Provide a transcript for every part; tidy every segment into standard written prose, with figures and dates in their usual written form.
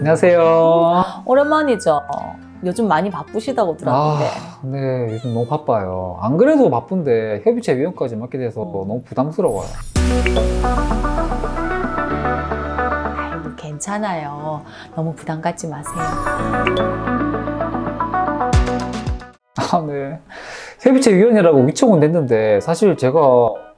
안녕하세요. 오랜만이죠. 요즘 많이 바쁘시다고 들었는데. 네, 요즘 너무 바빠요. 안 그래도 바쁜데 협의체 위원까지 맡게 돼서 너무 부담스러워요. 아이고, 괜찮아요. 너무 부담 갖지 마세요. 네. 협의체 위원이라고 위촉은 됐는데 사실 제가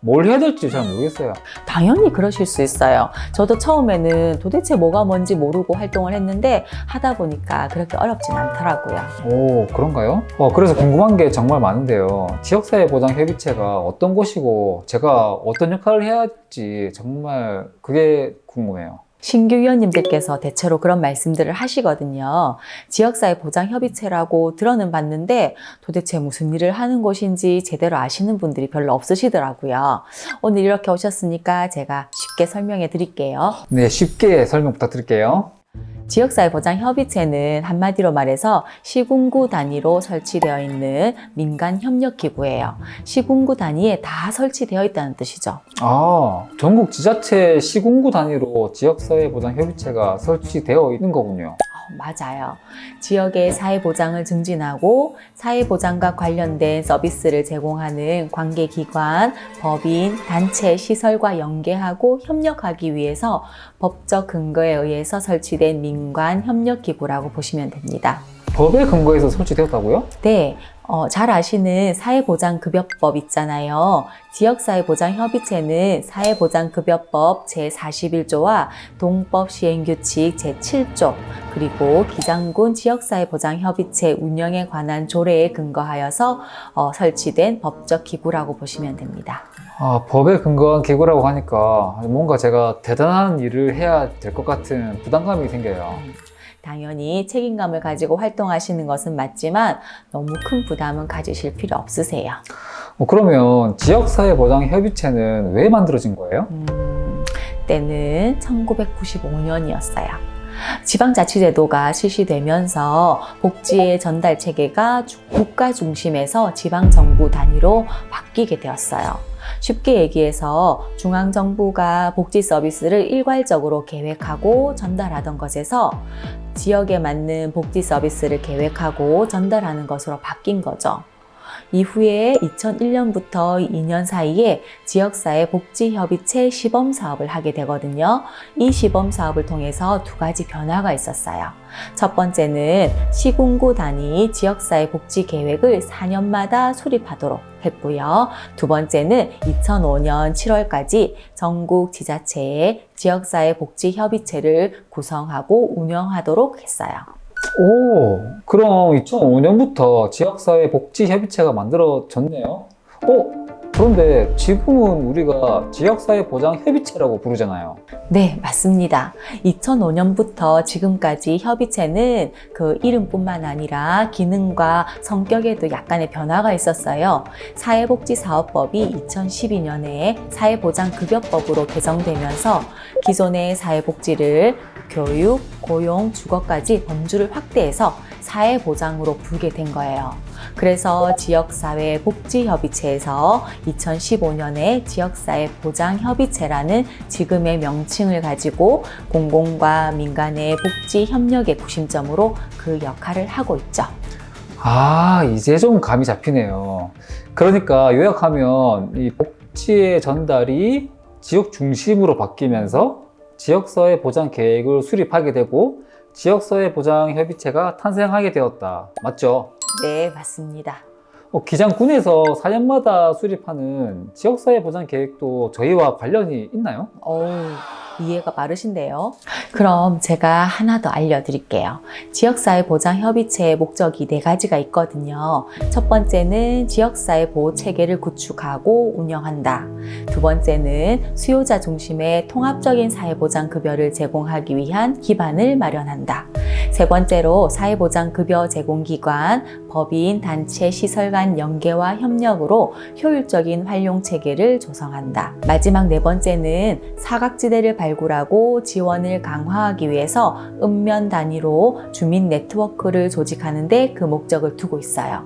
뭘 해야 될지 잘 모르겠어요. 당연히 그러실 수 있어요. 저도 처음에는 도대체 뭐가 뭔지 모르고 활동을 했는데 하다 보니까 그렇게 어렵진 않더라고요. 오, 그런가요? 그래서 궁금한 게 정말 많은데요. 지역사회보장협의체가 어떤 곳이고 제가 어떤 역할을 해야 할지 정말 그게 궁금해요. 신규 위원님들께서 대체로 그런 말씀들을 하시거든요. 지역사회보장협의체라고 들어는 봤는데 도대체 무슨 일을 하는 곳인지 제대로 아시는 분들이 별로 없으시더라고요. 오늘 이렇게 오셨으니까 제가 쉽게 설명해 드릴게요. 네, 쉽게 설명 부탁드릴게요. 지역사회보장협의체는 한마디로 말해서 시군구 단위로 설치되어 있는 민간협력기구예요. 시군구 단위에 다 설치되어 있다는 뜻이죠. 전국 지자체 시군구 단위로 지역사회보장협의체가 설치되어 있는 거군요. 맞아요. 지역의 사회보장을 증진하고 사회보장과 관련된 서비스를 제공하는 관계기관, 법인, 단체, 시설과 연계하고 협력하기 위해서 법적 근거에 의해서 설치된 민간협력기구라고 보시면 됩니다. 법에 근거해서 설치되었다고요? 네. 잘 아시는 사회보장급여법 있잖아요. 지역사회보장협의체는 사회보장급여법 제41조와 동법 시행규칙 제7조 그리고 기장군 지역사회보장협의체 운영에 관한 조례에 근거하여서 설치된 법적 기구라고 보시면 됩니다. 법에 근거한 기구라고 하니까 뭔가 제가 대단한 일을 해야 될 것 같은 부담감이 생겨요. 당연히 책임감을 가지고 활동하시는 것은 맞지만 너무 큰 부담은 가지실 필요 없으세요. 그러면 지역사회보장협의체는 왜 만들어진 거예요? 때는 1995년이었어요. 지방자치제도가 실시되면서 복지의 전달 체계가 국가 중심에서 지방정부 단위로 바뀌게 되었어요. 쉽게 얘기해서 중앙정부가 복지 서비스를 일괄적으로 계획하고 전달하던 것에서 지역에 맞는 복지 서비스를 계획하고 전달하는 것으로 바뀐 거죠. 이후에 2001년부터 2년 사이에 지역사회 복지협의체 시범사업을 하게 되거든요. 이 시범사업을 통해서 두 가지 변화가 있었어요. 첫 번째는 시군구 단위 지역사회 복지계획을 4년마다 수립하도록 했고요. 두 번째는 2005년 7월까지 전국 지자체에 지역사회 복지협의체를 구성하고 운영하도록 했어요. 그럼 2005년부터 지역사회복지협의체가 만들어졌네요. 그런데 지금은 우리가 지역사회보장협의체라고 부르잖아요. 네, 맞습니다. 2005년부터 지금까지 협의체는 그 이름뿐만 아니라 기능과 성격에도 약간의 변화가 있었어요. 사회복지사업법이 2012년에 사회보장급여법으로 개정되면서 기존의 사회복지를 교육, 고용, 주거까지 범주를 확대해서 사회보장으로 부르게 된 거예요. 그래서 지역사회복지협의체에서 2015년에 지역사회보장협의체라는 지금의 명칭을 가지고 공공과 민간의 복지 협력의 구심점으로 그 역할을 하고 있죠. 이제 좀 감이 잡히네요. 그러니까 요약하면 이 복지의 전달이 지역 중심으로 바뀌면서 지역사회 보장 계획을 수립하게 되고 지역사회 보장 협의체가 탄생하게 되었다. 맞죠? 네, 맞습니다. 기장군에서 4년마다 수립하는 지역사회 보장 계획도 저희와 관련이 있나요? 이해가 빠르신데요. 그럼 제가 하나 더 알려드릴게요. 지역사회보장협의체의 목적이 4가지가 있거든요. 첫 번째는 지역사회 보호 체계를 구축하고 운영한다. 두 번째는 수요자 중심의 통합적인 사회보장급여를 제공하기 위한 기반을 마련한다. 세 번째로 사회보장급여 제공기관, 법인, 단체, 시설 간 연계와 협력으로 효율적인 활용체계를 조성한다. 마지막 네 번째는 사각지대를 발굴하고 지원을 강화하기 위해서 읍면 단위로 주민 네트워크를 조직하는 데 그 목적을 두고 있어요.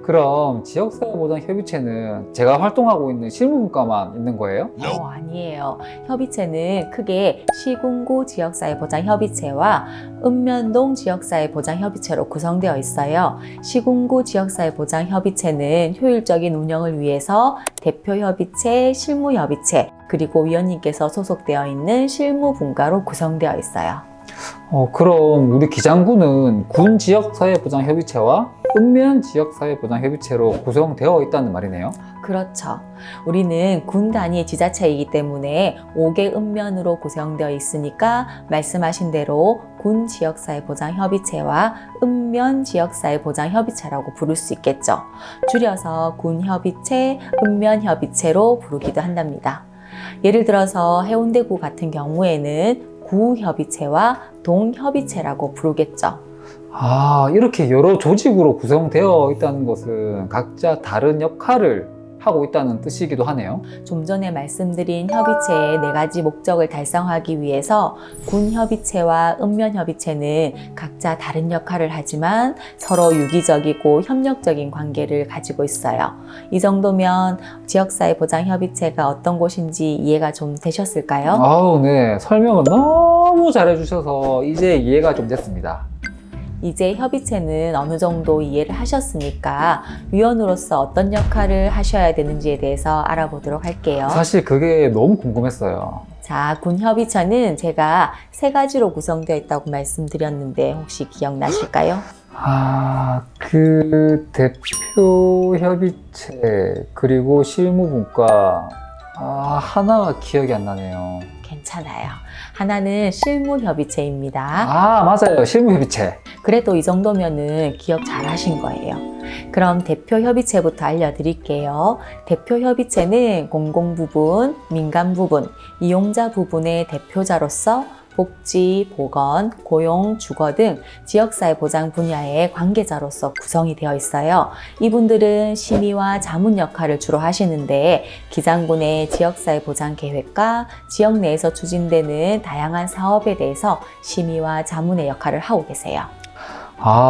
그럼 지역사회보장협의체는 제가 활동하고 있는 실무분과만 있는 거예요? 아니에요. 협의체는 크게 시군구 지역사회보장협의체와 읍면동 지역사회보장협의체로 구성되어 있어요. 시군구 지역사회보장협의체는 효율적인 운영을 위해서 대표협의체, 실무협의체, 그리고 위원님께서 소속되어 있는 실무분과로 구성되어 있어요. 그럼 우리 기장군은 군 지역사회보장협의체와 읍면 지역사회보장협의체로 구성되어 있다는 말이네요. 그렇죠. 우리는 군 단위의 지자체이기 때문에 5개 읍면으로 구성되어 있으니까 말씀하신 대로 군 지역사회보장협의체와 읍면 지역사회보장협의체라고 부를 수 있겠죠. 줄여서 군협의체, 읍면협의체로 부르기도 한답니다. 예를 들어서 해운대구 같은 경우에는 구협의체와 동협의체라고 부르겠죠. 이렇게 여러 조직으로 구성되어 있다는 것은 각자 다른 역할을 하고 있다는 뜻이기도 하네요. 좀 전에 말씀드린 협의체의 4가지 목적을 달성하기 위해서 군협의체와 읍면협의체는 각자 다른 역할을 하지만 서로 유기적이고 협력적인 관계를 가지고 있어요. 이 정도면 지역사회보장협의체가 어떤 곳인지 이해가 좀 되셨을까요? 네. 설명을 너무 잘해주셔서 이제 이해가 좀 됐습니다. 이제 협의체는 어느 정도 이해를 하셨으니까 위원으로서 어떤 역할을 하셔야 되는지에 대해서 알아보도록 할게요. 사실 그게 너무 궁금했어요. 자, 군협의체는 제가 3가지로 구성되어 있다고 말씀드렸는데 혹시 기억나실까요? 그 대표협의체 그리고 실무분과 하나가 기억이 안 나네요. 괜찮아요. 하나는 실무협의체입니다. 맞아요. 실무협의체. 그래도 이 정도면은 기억 잘 하신 거예요. 그럼 대표협의체부터 알려드릴게요. 대표협의체는 공공부분, 민간부분, 이용자 부분의 대표자로서 복지, 보건, 고용, 주거 등 지역사회 보장 분야의 관계자로서 구성이 되어 있어요. 이분들은 심의와 자문 역할을 주로 하시는데 기장군의 지역사회 보장 계획과 지역 내에서 추진되는 다양한 사업에 대해서 심의와 자문의 역할을 하고 계세요.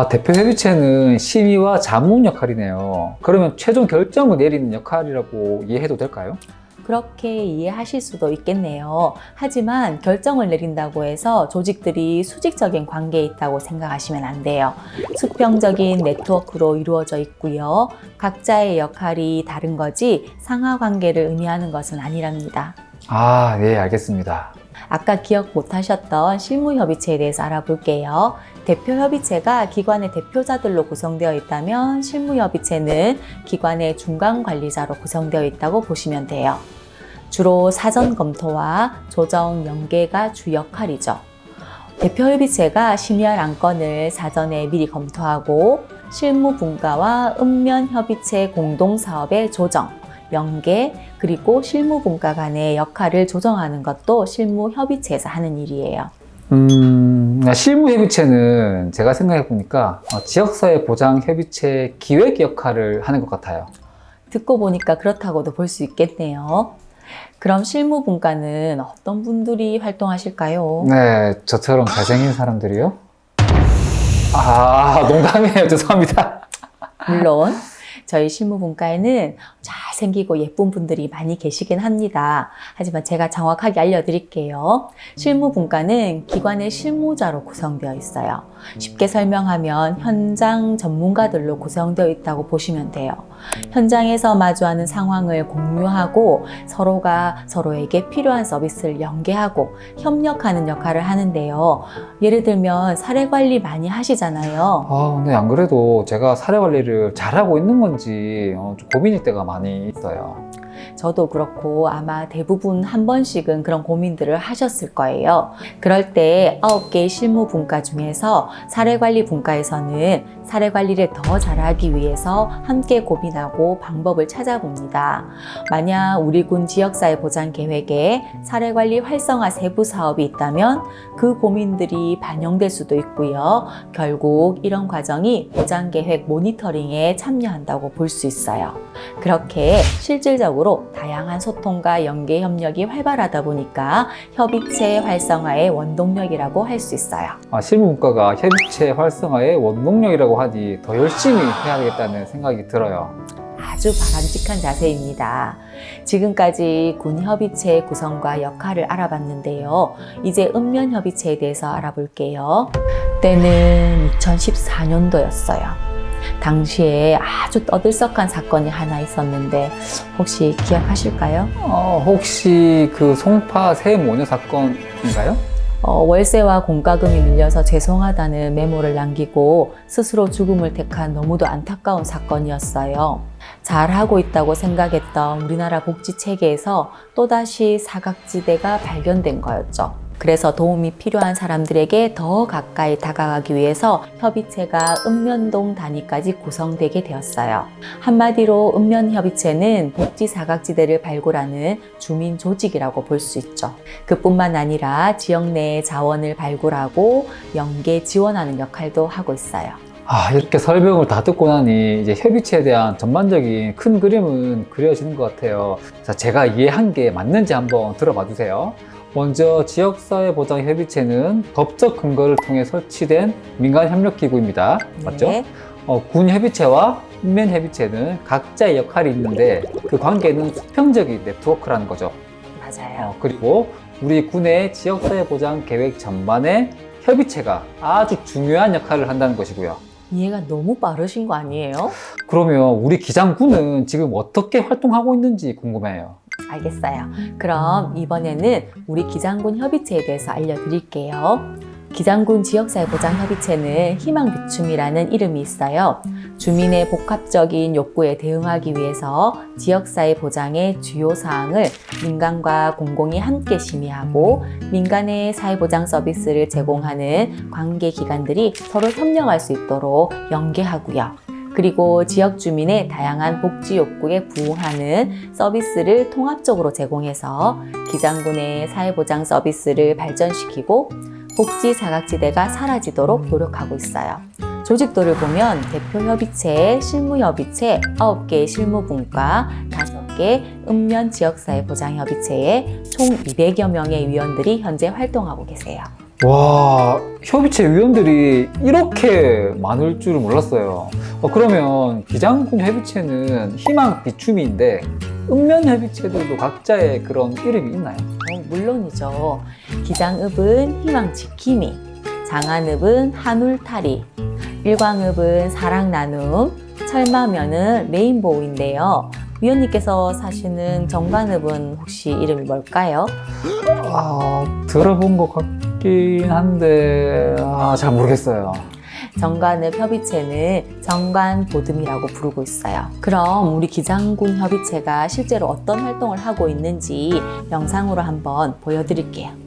대표협의체는 심의와 자문 역할이네요. 그러면 최종 결정을 내리는 역할이라고 이해해도 될까요? 그렇게 이해하실 수도 있겠네요. 하지만 결정을 내린다고 해서 조직들이 수직적인 관계에 있다고 생각하시면 안 돼요. 수평적인 네트워크로 이루어져 있고요. 각자의 역할이 다른 거지 상하 관계를 의미하는 것은 아니랍니다. 네, 알겠습니다. 아까 기억 못하셨던 실무협의체에 대해서 알아볼게요. 대표협의체가 기관의 대표자들로 구성되어 있다면 실무협의체는 기관의 중간관리자로 구성되어 있다고 보시면 돼요. 주로 사전 검토와 조정, 연계가 주 역할이죠. 대표협의체가 심의할 안건을 사전에 미리 검토하고 실무분과와 읍면협의체 공동사업의 조정, 연계, 그리고 실무분과 간의 역할을 조정하는 것도 실무협의체에서 하는 일이에요. 실무협의체는 제가 생각해보니까 지역사회보장협의체 기획 역할을 하는 것 같아요. 듣고 보니까 그렇다고도 볼 수 있겠네요. 그럼 실무분과는 어떤 분들이 활동하실까요? 네, 저처럼 잘생긴 사람들이요? 농담이에요. 죄송합니다. 물론 저희 실무분과에는 잘생기고 예쁜 분들이 많이 계시긴 합니다. 하지만 제가 정확하게 알려드릴게요. 실무분과는 기관의 실무자로 구성되어 있어요. 쉽게 설명하면 현장 전문가들로 구성되어 있다고 보시면 돼요. 현장에서 마주하는 상황을 공유하고 서로가 서로에게 필요한 서비스를 연계하고 협력하는 역할을 하는데요. 예를 들면 사례 관리 많이 하시잖아요. 네, 안 그래도 제가 사례 관리를 잘하고 있는 건지 좀 고민일 때가 많이 있어요. 저도 그렇고 아마 대부분 한 번씩은 그런 고민들을 하셨을 거예요. 그럴 때 9개의 실무분과 중에서 사례관리분과에서는 사례관리를 더 잘하기 위해서 함께 고민하고 방법을 찾아봅니다. 만약 우리 군 지역사회 보장 계획에 사례관리 활성화 세부 사업이 있다면 그 고민들이 반영될 수도 있고요. 결국 이런 과정이 보장계획 모니터링에 참여한다고 볼 수 있어요. 그렇게 실질적으로 다양한 소통과 연계 협력이 활발하다 보니까 협의체 활성화의 원동력이라고 할 수 있어요. 실무분과가 협의체 활성화의 원동력이라고 하니 더 열심히 해야 되겠다는 생각이 들어요. 아주 바람직한 자세입니다. 지금까지 군 협의체의 구성과 역할을 알아봤는데요. 이제 읍면 협의체에 대해서 알아볼게요. 때는 2014년도였어요. 당시에 아주 떠들썩한 사건이 하나 있었는데 혹시 기억하실까요? 혹시 그 송파 세모녀 사건인가요? 월세와 공과금이 밀려서 죄송하다는 메모를 남기고 스스로 죽음을 택한 너무도 안타까운 사건이었어요. 잘하고 있다고 생각했던 우리나라 복지 체계에서 또다시 사각지대가 발견된 거였죠. 그래서 도움이 필요한 사람들에게 더 가까이 다가가기 위해서 협의체가 읍면동 단위까지 구성되게 되었어요. 한마디로 읍면협의체는 복지사각지대를 발굴하는 주민 조직이라고 볼 수 있죠. 그뿐만 아니라 지역 내의 자원을 발굴하고 연계 지원하는 역할도 하고 있어요. 이렇게 설명을 다 듣고 나니 이제 협의체에 대한 전반적인 큰 그림은 그려지는 것 같아요. 자, 제가 이해한 게 맞는지 한번 들어봐 주세요. 먼저 지역사회보장협의체는 법적 근거를 통해 설치된 민간협력기구입니다. 맞죠? 네. 군협의체와 읍면협의체는 각자의 역할이 있는데 그 관계는 수평적인 네트워크라는 거죠. 맞아요. 그리고 우리 군의 지역사회보장 계획 전반에 협의체가 아주 중요한 역할을 한다는 것이고요. 이해가 너무 빠르신 거 아니에요? 그러면 우리 기장군은 지금 어떻게 활동하고 있는지 궁금해요. 알겠어요. 그럼 이번에는 우리 기장군 협의체에 대해서 알려드릴게요. 기장군 지역사회보장협의체는 희망비춤이라는 이름이 있어요. 주민의 복합적인 욕구에 대응하기 위해서 지역사회 보장의 주요 사항을 민간과 공공이 함께 심의하고 민간의 사회보장 서비스를 제공하는 관계기관들이 서로 협력할 수 있도록 연계하고요. 그리고 지역 주민의 다양한 복지 욕구에 부응하는 서비스를 통합적으로 제공해서 기장군의 사회보장 서비스를 발전시키고 복지 사각지대가 사라지도록 노력하고 있어요. 조직도를 보면 대표협의체, 실무협의체, 9개의 실무분과 5개 읍면 지역사회보장협의체에 총 200여 명의 위원들이 현재 활동하고 계세요. 와, 협의체 위원들이 이렇게 많을 줄은 몰랐어요. 그러면 기장군 협의체는 희망 비춤인데 읍면 협의체들도 각자의 그런 이름이 있나요? 물론이죠. 기장읍은 희망 지킴이, 장안읍은 한울타리, 일광읍은 사랑 나눔, 철마면은 레인보우인데요. 위원님께서 사시는 정관읍은 혹시 이름이 뭘까요? 들어본 것 같긴 한데 잘 모르겠어요. 정관읍 협의체는 정관보듬이라고 부르고 있어요. 그럼 우리 기장군 협의체가 실제로 어떤 활동을 하고 있는지 영상으로 한번 보여드릴게요.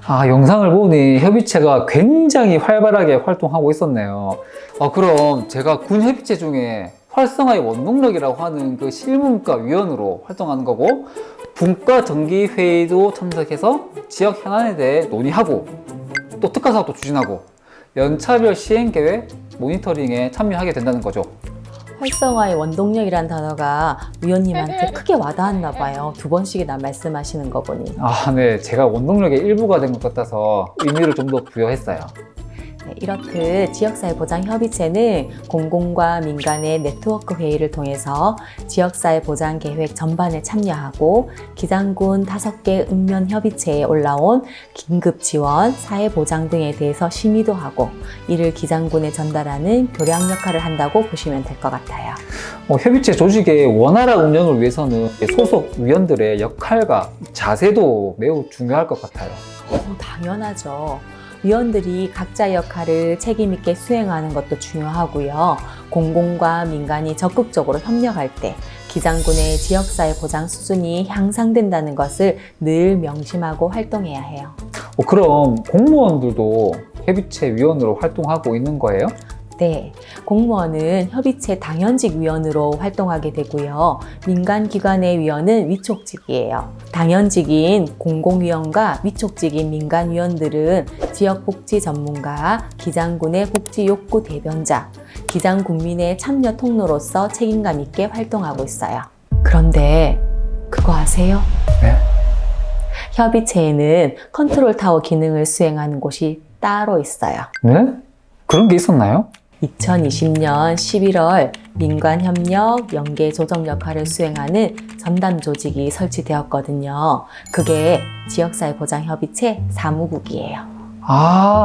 영상을 보니 협의체가 굉장히 활발하게 활동하고 있었네요. 그럼 제가 군 협의체 중에 활성화의 원동력이라고 하는 그 실무문과 위원으로 활동하는 거고, 분과 정기 회의도 참석해서 지역 현안에 대해 논의하고, 또 특화 사업도 추진하고, 연차별 시행 계획 모니터링에 참여하게 된다는 거죠. 활성화의 원동력이란 단어가 위원님한테 크게 와닿았나 봐요. 2번씩이나 말씀하시는 거 보니. 네. 제가 원동력의 일부가 된 것 같아서 의미를 좀 더 부여했어요. 네, 이렇듯 지역사회보장협의체는 공공과 민간의 네트워크 회의를 통해서 지역사회 보장 계획 전반에 참여하고, 기장군 5개 읍면협의체에 올라온 긴급 지원, 사회보장 등에 대해서 심의도 하고, 이를 기장군에 전달하는 교량 역할을 한다고 보시면 될 것 같아요. 협의체 조직의 원활한 운영을 위해서는 소속 위원들의 역할과 자세도 매우 중요할 것 같아요. 당연하죠. 위원들이 각자의 역할을 책임 있게 수행하는 것도 중요하고요. 공공과 민간이 적극적으로 협력할 때 기장군의 지역사회 보장 수준이 향상된다는 것을 늘 명심하고 활동해야 해요. 그럼 공무원들도 협의체 위원으로 활동하고 있는 거예요? 네, 공무원은 협의체 당연직 위원으로 활동하게 되고요. 민간기관의 위원은 위촉직이에요. 당연직인 공공위원과 위촉직인 민간위원들은 지역복지 전문가, 기장군의 복지욕구 대변자, 기장군민의 참여 통로로서 책임감 있게 활동하고 있어요. 그런데 그거 아세요? 네? 협의체에는 컨트롤타워 기능을 수행하는 곳이 따로 있어요. 네? 그런 게 있었나요? 2020년 11월 민간협력 연계 조정 역할을 수행하는 전담 조직이 설치되었거든요. 그게 지역사회보장협의체 사무국이에요.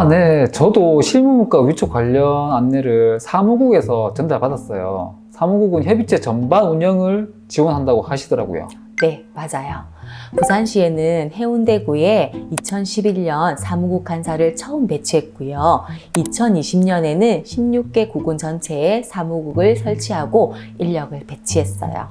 네. 저도 실무문과 위촉 관련 안내를 사무국에서 전달받았어요. 사무국은 협의체 전반 운영을 지원한다고 하시더라고요. 네, 맞아요. 부산시에는 해운대구에 2011년 사무국 간사를 처음 배치했고요. 2020년에는 16개 구군 전체에 사무국을 설치하고 인력을 배치했어요.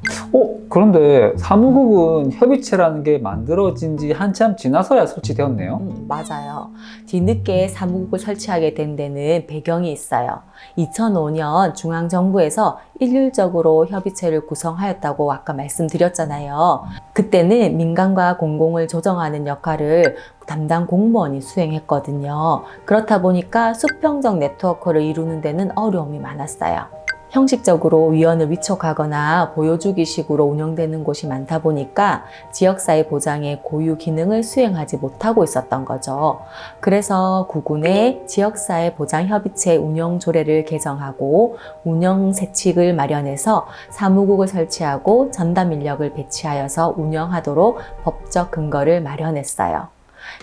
그런데 사무국은 협의체라는 게 만들어진 지 한참 지나서야 설치되었네요. 맞아요. 뒤늦게 사무국을 설치하게 된 데는 배경이 있어요. 2005년 중앙정부에서 일률적으로 협의체를 구성하였다고 아까 말씀드렸잖아요. 그때는 민간과 공공을 조정하는 역할을 담당 공무원이 수행했거든요. 그렇다 보니까 수평적 네트워크를 이루는 데는 어려움이 많았어요. 형식적으로 위원을 위촉하거나 보여주기식으로 운영되는 곳이 많다 보니까 지역사회 보장의 고유 기능을 수행하지 못하고 있었던 거죠. 그래서 구군의 지역사회 보장협의체 운영 조례를 개정하고 운영 세칙을 마련해서 사무국을 설치하고 전담 인력을 배치하여서 운영하도록 법적 근거를 마련했어요.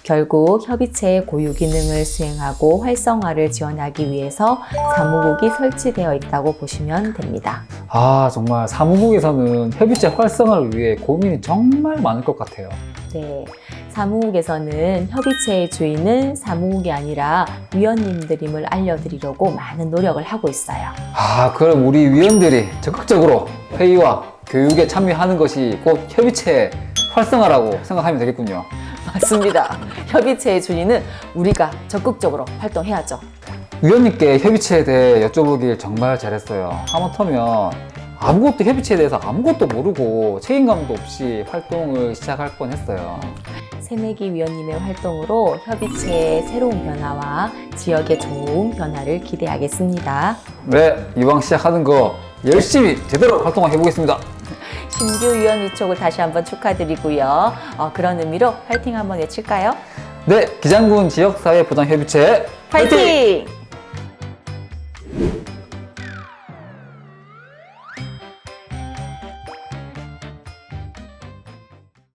결국 협의체의 고유 기능을 수행하고 활성화를 지원하기 위해서 사무국이 설치되어 있다고 보시면 됩니다. 정말 사무국에서는 협의체 활성화를 위해 고민이 정말 많을 것 같아요. 네, 사무국에서는 협의체의 주인은 사무국이 아니라 위원님들임을 알려드리려고 많은 노력을 하고 있어요. 그럼 우리 위원들이 적극적으로 회의와 교육에 참여하는 것이 곧 협의체 활성화라고 생각하면 되겠군요. 맞습니다. 협의체의 주인은 우리가 적극적으로 활동해야죠. 위원님께 협의체에 대해 여쭤보길 정말 잘했어요. 하마터면 협의체에 대해서 아무것도 모르고 책임감도 없이 활동을 시작할 뻔했어요. 새내기 위원님의 활동으로 협의체의 새로운 변화와 지역의 좋은 변화를 기대하겠습니다. 네, 이왕 시작하는 거 열심히 제대로 활동해 보겠습니다. 신규 위원 위촉을 다시 한번 축하드리고요. 그런 의미로 파이팅 한번 외칠까요? 네, 기장군 지역사회 보장협의체 파이팅!